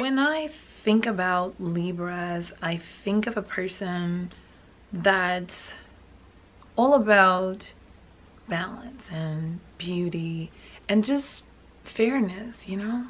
When I think about Libras, I think of a person that's all about balance and beauty and just fairness, you know?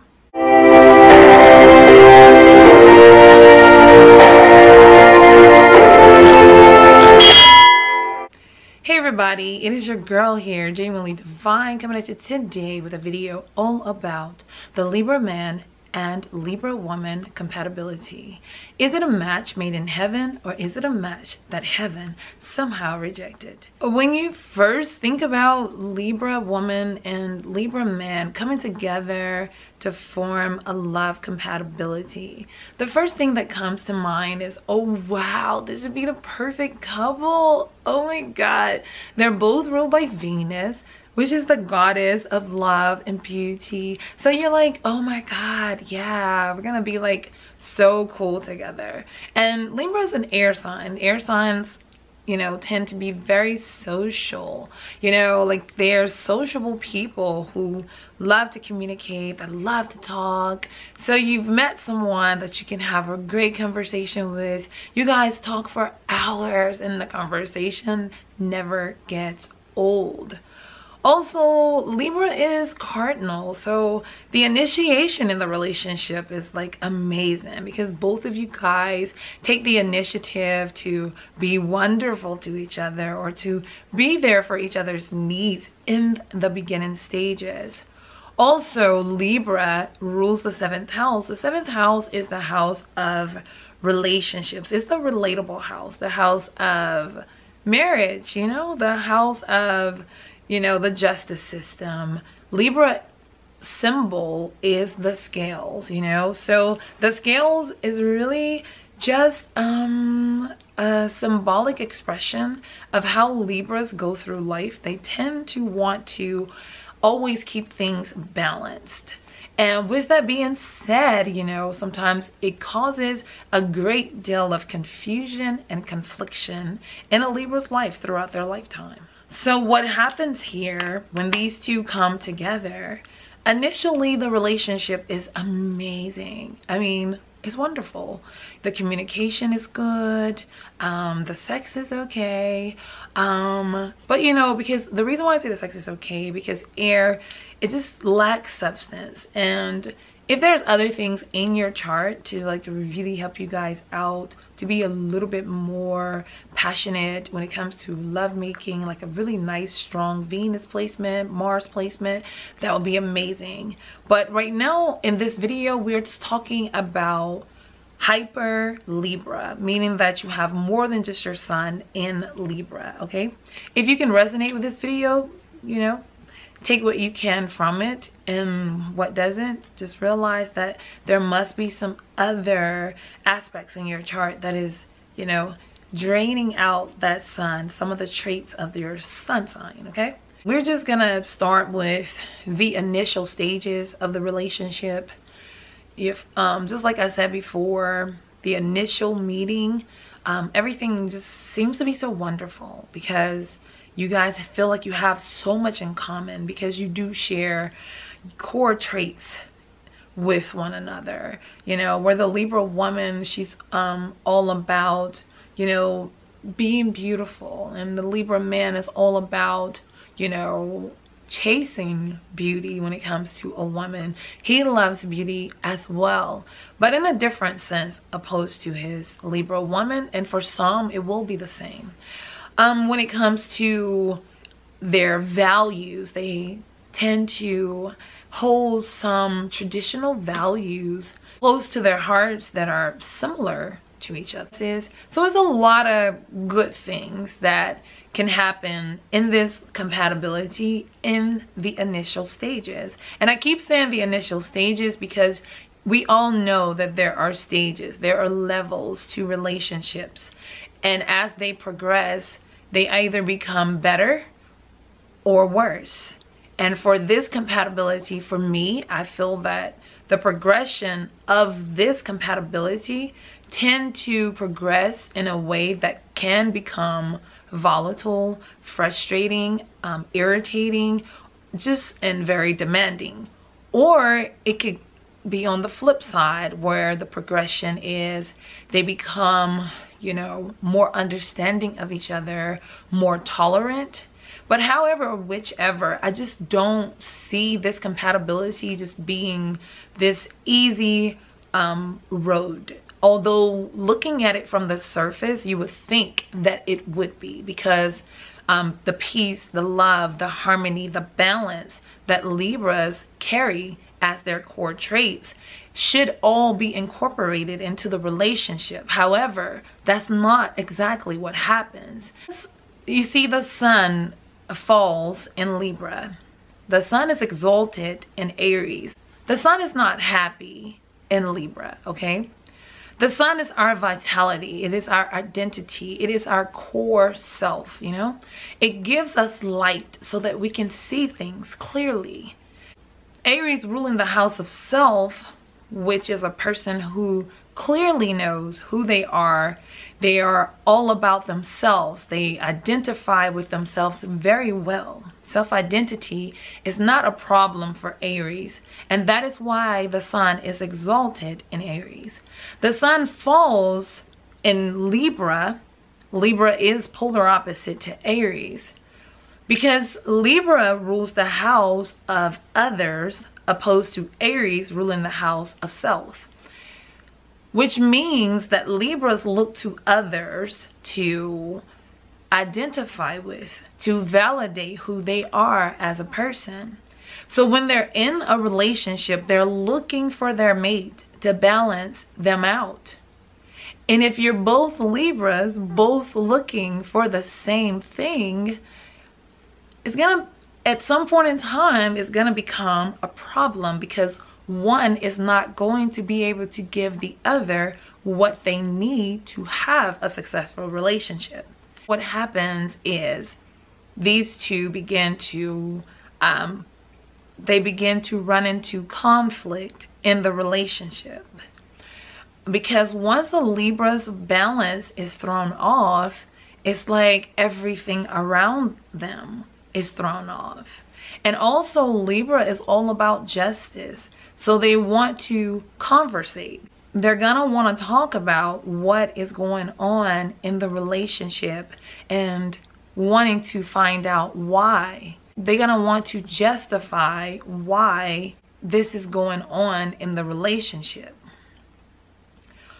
Hey everybody, it is your girl here, genuinely divine, coming at you today with a video all about the Libra man and Libra woman compatibility. Is it a match made in heaven, or is it a match that heaven somehow rejected? When you first think about Libra woman and Libra man coming together to form a love compatibility, the first thing that comes to mind is, oh wow, this would be the perfect couple. Oh my god, they're both ruled by Venus, which is the goddess of love and beauty. So you're like, oh my god, yeah, we're gonna be like so cool together. And Libra is an air sign. Air signs, you know, tend to be very social, you know, like they're sociable people who love to communicate, that love to talk. So you've met someone that you can have a great conversation with. You guys talk for hours and the conversation never gets old. Also, Libra is cardinal, so the initiation in the relationship is like amazing because both of you guys take the initiative to be wonderful to each other or to be there for each other's needs in the beginning stages. Also, Libra rules the 7th house. The 7th house is the house of relationships. It's the relatable house, the house of marriage, you know, the house of, you know, the justice system. Libra symbol is the scales, you know, so the scales is really just a symbolic expression of how Libras go through life. They tend to want to always keep things balanced. And with that being said, you know, sometimes it causes a great deal of confusion and confliction in a Libra's life throughout their lifetime. So what happens here when these two come together, initially the relationship is amazing. I mean, it's wonderful. The communication is good. The sex is okay. But you know, because the reason why I say the sex is okay, because air, it just lacks substance. And if there's other things in your chart to like really help you guys out, to be a little bit more passionate when it comes to lovemaking, like a really nice strong Venus placement, Mars placement, that would be amazing. But right now in this video, we're just talking about hyper Libra, meaning that you have more than just your sun in Libra. Okay, if you can resonate with this video, you know, take what you can from it, and what doesn't, just realize that there must be some other aspects in your chart that is, you know, draining out that sun, some of the traits of your sun sign. Okay, we're just gonna start with the initial stages of the relationship. If just like I said before, the initial meeting, everything just seems to be so wonderful because you guys feel like you have so much in common, because you do share core traits with one another. You know, where the Libra woman, she's all about, you know, being beautiful, and the Libra man is all about, you know, chasing beauty. When it comes to a woman, he loves beauty as well, but in a different sense opposed to his Libra woman, and for some it will be the same. When it comes to their values, they tend to hold some traditional values close to their hearts that are similar to each other's. So it's a lot of good things that can happen in this compatibility in the initial stages. And I keep saying the initial stages because we all know that there are stages, there are levels to relationships. And as they progress, they either become better or worse. And for this compatibility, for me, I feel that the progression of this compatibility tend to progress in a way that can become volatile, frustrating, irritating, just and very demanding. Or it could be on the flip side, where the progression is they become, you know, more understanding of each other, more tolerant. But however, whichever, I just don't see this compatibility just being this easy road. Although looking at it from the surface, you would think that it would be, because the peace, the love, the harmony, the balance that Libras carry as their core traits should all be incorporated into the relationship. However, that's not exactly what happens. You see, the sun falls in Libra. The sun is exalted in Aries. The sun is not happy in Libra, okay? The sun is our vitality. It is our identity. It is our core self, you know? It gives us light so that we can see things clearly. Aries ruling the house of self, which is a person who clearly knows who they are. They are all about themselves. They identify with themselves very well. Self-identity is not a problem for Aries, and that is why the sun is exalted in Aries. The sun falls in Libra. Libra is polar opposite to Aries, because Libra rules the house of others, opposed to Aries ruling the house of self. Which means that Libras look to others to identify with, to validate who they are as a person. So when they're in a relationship, they're looking for their mate to balance them out. And if you're both Libras, both looking for the same thing, it's gonna, at some point in time, it's gonna become a problem, because one is not going to be able to give the other what they need to have a successful relationship. What happens is these two begin to run into conflict in the relationship, because once a Libra's balance is thrown off, it's like everything around them is thrown off. And also Libra is all about justice. So they want to conversate. They're gonna want to talk about what is going on in the relationship and wanting to find out why. They're gonna want to justify why this is going on in the relationship.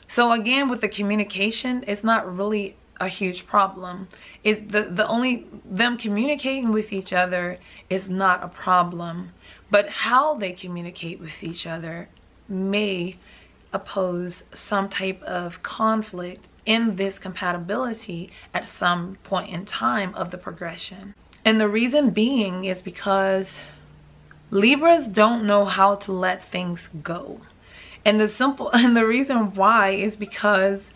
So again, with the communication, it's not really a huge problem. It's the only, them communicating with each other is not a problem. But how they communicate with each other may oppose some type of conflict in this compatibility at some point in time of the progression. And the reason being is because Libras don't know how to let things go. And the reason why is because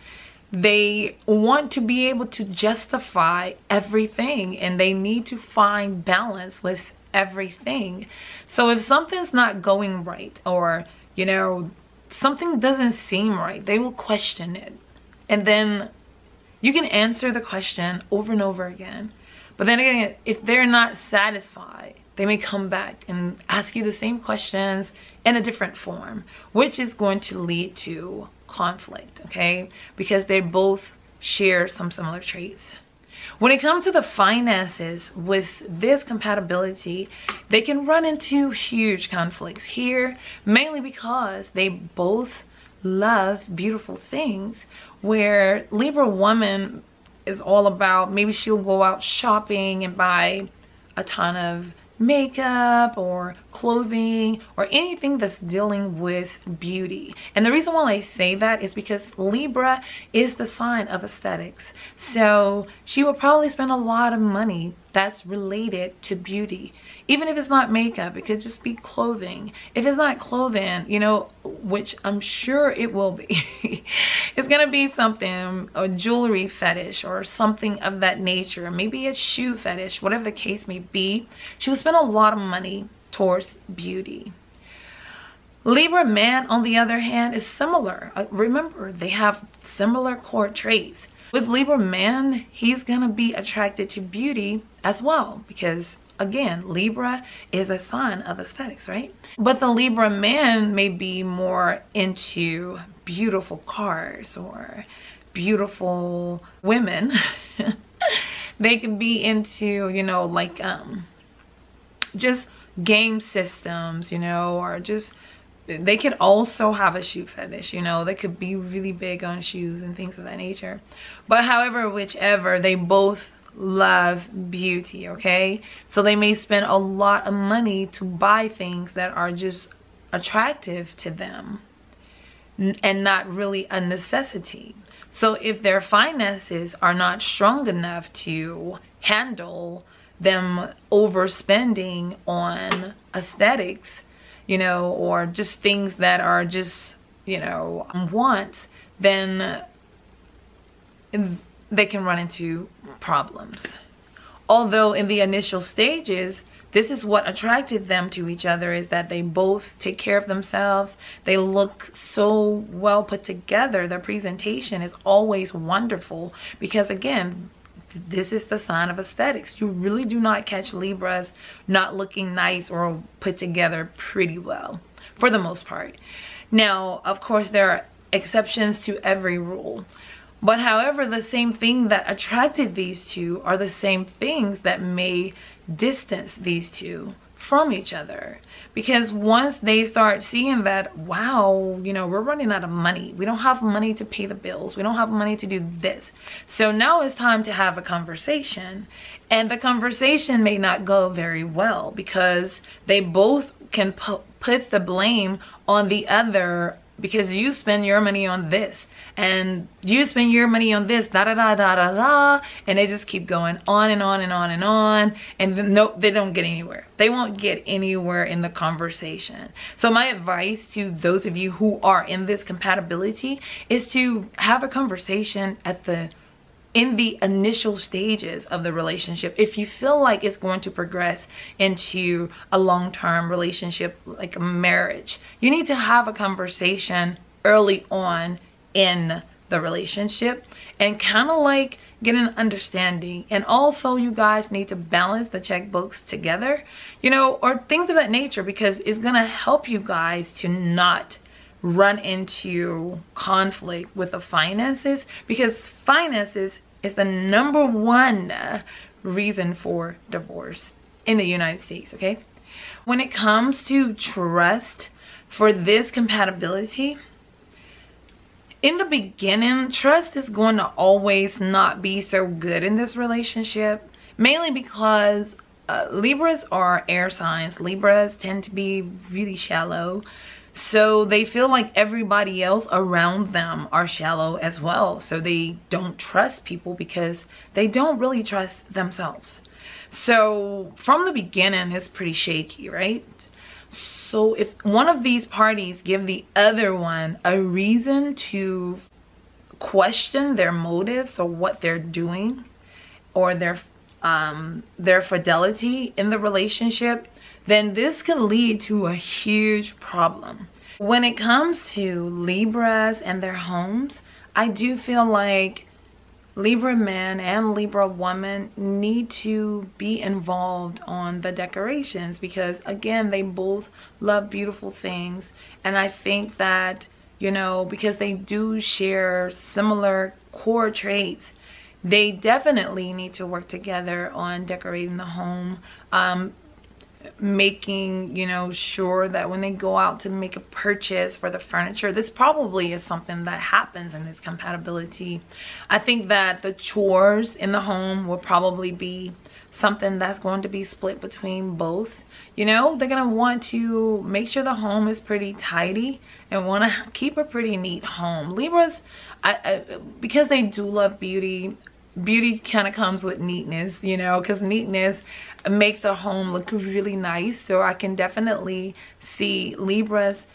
they want to be able to justify everything, and they need to find balance with everything. So if something's not going right, or you know, something doesn't seem right, they will question it. And then you can answer the question over and over again, but then again, if they're not satisfied, they may come back and ask you the same questions in a different form, which is going to lead to conflict, okay? Because they both share some similar traits. When it comes to the finances with this compatibility, they can run into huge conflicts here, mainly because they both love beautiful things, where Libra woman is all about, maybe she'll go out shopping and buy a ton of makeup or clothing or anything that's dealing with beauty. And the reason why I say that is because Libra is the sign of aesthetics. So she will probably spend a lot of money that's related to beauty. Even if it's not makeup, it could just be clothing. If it's not clothing, you know, which I'm sure it will be, it's gonna be something, a jewelry fetish or something of that nature. Maybe a shoe fetish, whatever the case may be. She will spend a lot of money towards beauty. Libra man, on the other hand, is similar. Remember, they have similar core traits. With Libra man, he's gonna be attracted to beauty as well, because again, Libra is a sign of aesthetics, right? But the Libra man may be more into beautiful cars or beautiful women. They could be into, you know, like just game systems, you know, or just, they could also have a shoe fetish, you know. They could be really big on shoes and things of that nature. But however, whichever, they both love beauty, okay? So they may spend a lot of money to buy things that are just attractive to them and not really a necessity. So if their finances are not strong enough to handle them overspending on aesthetics, you know, or just things that are just, you know, wants, then they can run into problems. Although in the initial stages, this is what attracted them to each other, is that they both take care of themselves. They look so well put together. Their presentation is always wonderful because, again, this is the sign of aesthetics. You really do not catch Libras not looking nice or put together pretty well, for the most part. Now, of course, there are exceptions to every rule. But however, the same thing that attracted these two are the same things that may distance these two from each other. Because once they start seeing that, wow, you know, we're running out of money. We don't have money to pay the bills. We don't have money to do this. So now it's time to have a conversation. And the conversation may not go very well because they both can put the blame on the other, because you spend your money on this and you spend your money on this, da da da da da da, and they just keep going on and on and on and on, and no, they don't get anywhere. They won't get anywhere in the conversation. So my advice to those of you who are in this compatibility is to have a conversation in the initial stages of the relationship. If you feel like it's going to progress into a long-term relationship, like a marriage, you need to have a conversation early on in the relationship and kind of like get an understanding. And also, you guys need to balance the checkbooks together, you know, or things of that nature, because it's gonna help you guys to not run into conflict with the finances, because finances is the #1 reason for divorce in the United States, okay? When it comes to trust for this compatibility, in the beginning, trust is going to always not be so good in this relationship, mainly because Libras are air signs. Libras tend to be really shallow. So they feel like everybody else around them are shallow as well. So they don't trust people because they don't really trust themselves. So from the beginning, it's pretty shaky, right? So if one of these parties give the other one a reason to question their motives or what they're doing, or their fidelity in the relationship, then this can lead to a huge problem. When it comes to Libras and their homes, I do feel like Libra man and Libra woman need to be involved on the decorations, because again, they both love beautiful things. And I think that, you know, because they do share similar core traits, they definitely need to work together on decorating the home, making, you know, sure that when they go out to make a purchase for the furniture, this probably is something that happens in this compatibility. I think that the chores in the home will probably be something that's going to be split between both. You know, they're gonna want to make sure the home is pretty tidy and want to keep a pretty neat home. Libras, because they do love beauty, beauty kind of comes with neatness, you know, because neatness makes a home look really nice. So I can definitely see Libras,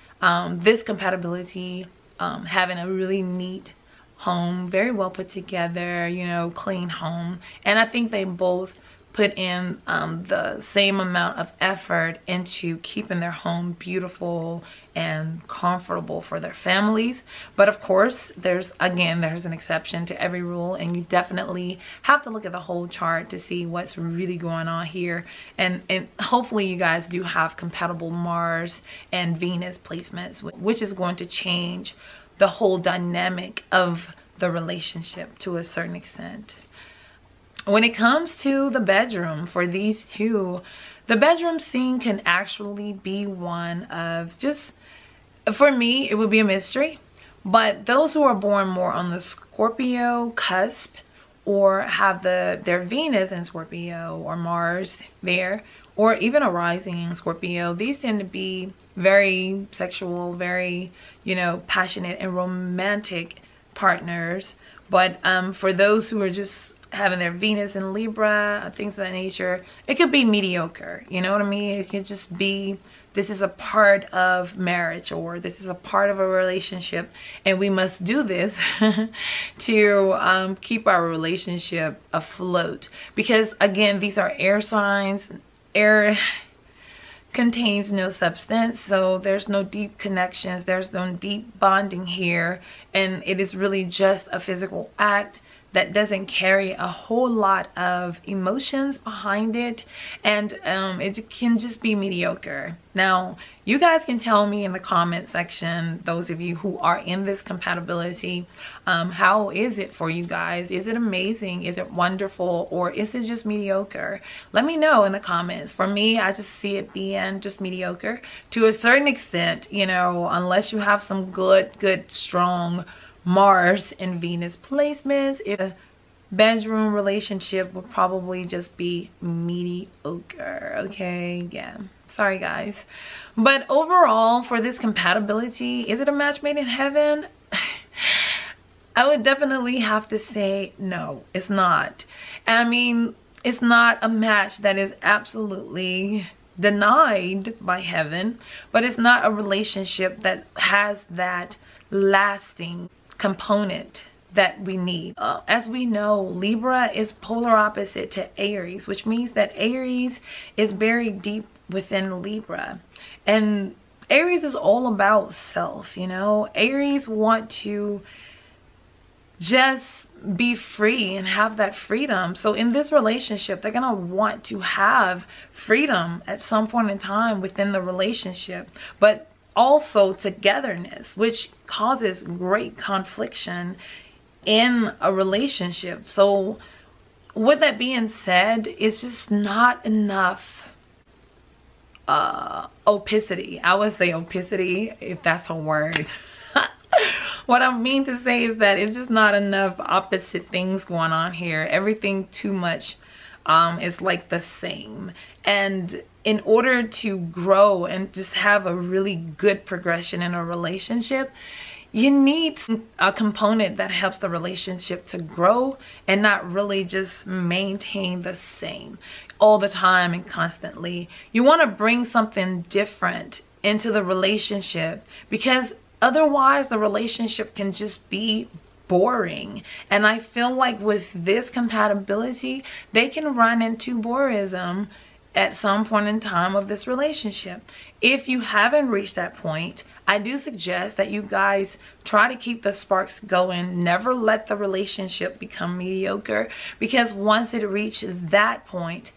this compatibility, having a really neat home, very well put together, you know, clean home. And I think they both put in the same amount of effort into keeping their home beautiful and comfortable for their families. But of course, there's an exception to every rule, and you definitely have to look at the whole chart to see what's really going on here. And hopefully you guys do have compatible Mars and Venus placements, which is going to change the whole dynamic of the relationship to a certain extent. When it comes to the bedroom for these two, the bedroom scene can actually be one of just, for me, it would be a mystery. But those who are born more on the Scorpio cusp, or have their Venus in Scorpio or Mars there, or even a rising in Scorpio, these tend to be very sexual, very, you know, passionate and romantic partners. But for those who are just having their Venus in Libra, things of that nature, it could be mediocre. You know what I mean? It could just be, this is a part of marriage, or this is a part of a relationship, and we must do this to keep our relationship afloat. Because again, these are air signs. Air contains no substance, so there's no deep connections, there's no deep bonding here, and it is really just a physical act that doesn't carry a whole lot of emotions behind it, and it can just be mediocre. Now, you guys can tell me in the comment section, those of you who are in this compatibility, how is it for you guys? Is it amazing? Is it wonderful? Or is it just mediocre? Let me know in the comments. For me, I just see it being just mediocre to a certain extent, you know, unless you have some good strong Mars and Venus placements. If a bedroom relationship would probably just be mediocre. Okay, yeah, sorry guys. But overall, for this compatibility, is it a match made in heaven? I would definitely have to say no, it's not. I mean, it's not a match that is absolutely denied by heaven, but it's not a relationship that has that lasting component that we need. As we know, Libra is polar opposite to Aries, which means that Aries is buried deep within Libra, and Aries is all about self, you know. Aries want to just be free and have that freedom. So in this relationship, they're gonna want to have freedom at some point in time within the relationship, but also togetherness, which causes great confliction in a relationship. So with that being said, it's just not enough opacity. I would say opacity, if that's a word. What I mean to say is that it's just not enough opposite things going on here. Everything too much is like the same. And in order to grow and just have a really good progression in a relationship, you need a component that helps the relationship to grow and not really just maintain the same all the time and constantly. You want to bring something different into the relationship, because otherwise the relationship can just be boring. And I feel like with this compatibility, they can run into borism at some point in time of this relationship. If you haven't reached that point, I do suggest that you guys try to keep the sparks going. Never let the relationship become mediocre, because once it reaches that point,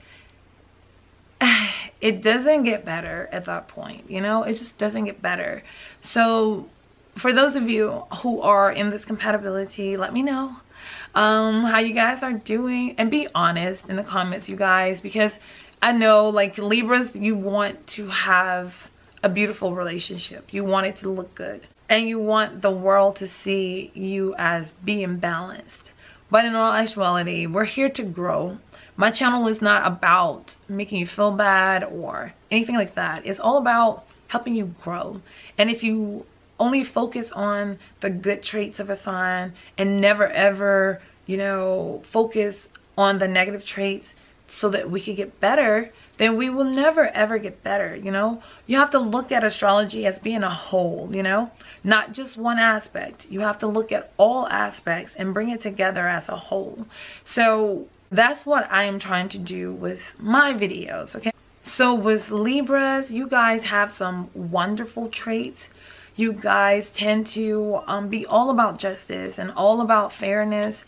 it doesn't get better at that point, you know. It just doesn't get better. So for those of you who are in this compatibility, let me know how you guys are doing, and be honest in the comments, you guys, because I know, like, Libras, you want to have a beautiful relationship. You want it to look good, and you want the world to see you as being balanced. But in all actuality, we're here to grow. My channel is not about making you feel bad or anything like that. It's all about helping you grow. And if you only focus on the good traits of a sign and never ever, you know, focus on the negative traits so that we could get better, then we will never ever get better, you know. You have to look at astrology as being a whole, you know, not just one aspect. You have to look at all aspects and bring it together as a whole. So That's what I am trying to do with my videos, okay? So with Libras, you guys have some wonderful traits. You guys tend to be all about justice and all about fairness.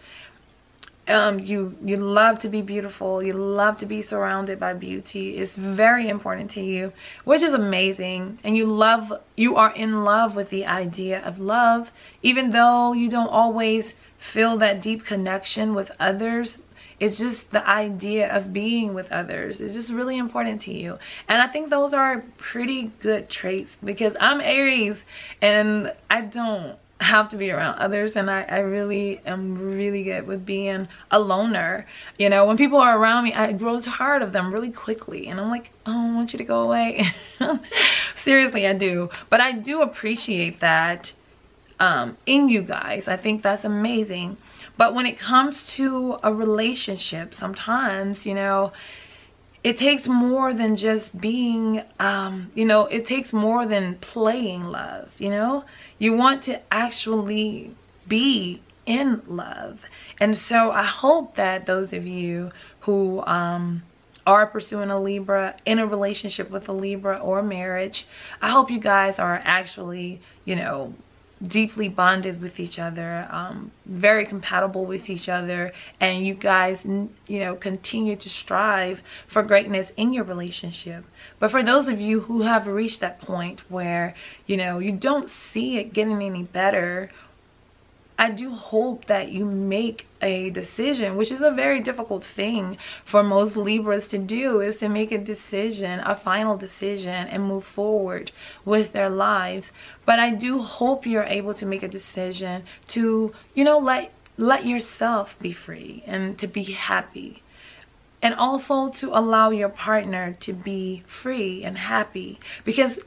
You love to be beautiful. You love to be surrounded by beauty. It's very important to you, which is amazing. And you are in love with the idea of love, even though you don't always feel that deep connection with others. It's just the idea of being with others. It's just really important to you. And I think those are pretty good traits, because I'm Aries and I don't have to be around others, and I really am really good with being a loner. You know, when people are around me, I grow tired of them really quickly, and I'm like, oh, I want you to go away. Seriously, I do. But I do appreciate that in you guys. I think that's amazing. But when it comes to a relationship, sometimes, you know, it takes more than just being, you know, it takes more than playing love, you know? You want to actually be in love. And so I hope that those of you who are pursuing a Libra, in a relationship with a Libra or marriage, I hope you guys are actually, you know, deeply bonded with each other, very compatible with each other, and you guys, you know, continue to strive for greatness in your relationship. But for those of you who have reached that point where, you know, you don't see it getting any better, I do hope that you make a decision, which is a very difficult thing for most Libras to do, is to make a decision, a final decision, and move forward with their lives. But I do hope you're able to make a decision to, you know, let yourself be free and to be happy. And also to allow your partner to be free and happy. Because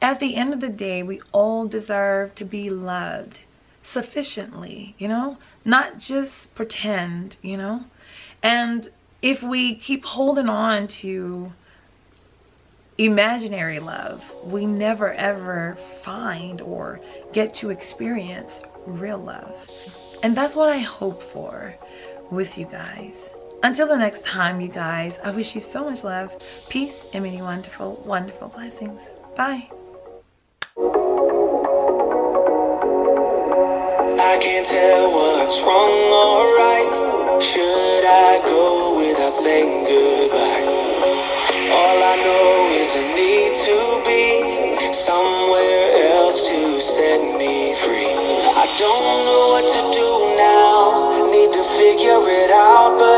at the end of the day, we all deserve to be loved sufficiently, you know, not just pretend, you know. And if we keep holding on to imaginary love, we never ever find or get to experience real love. And that's what I hope for with you guys. Until the next time, you guys, I wish you so much love, peace, and many wonderful, wonderful blessings. Bye. I can't tell what's wrong or right. Should I go without saying goodbye? All I know is I need to be somewhere else to set me free. I don't know what to do now, need to figure it out, but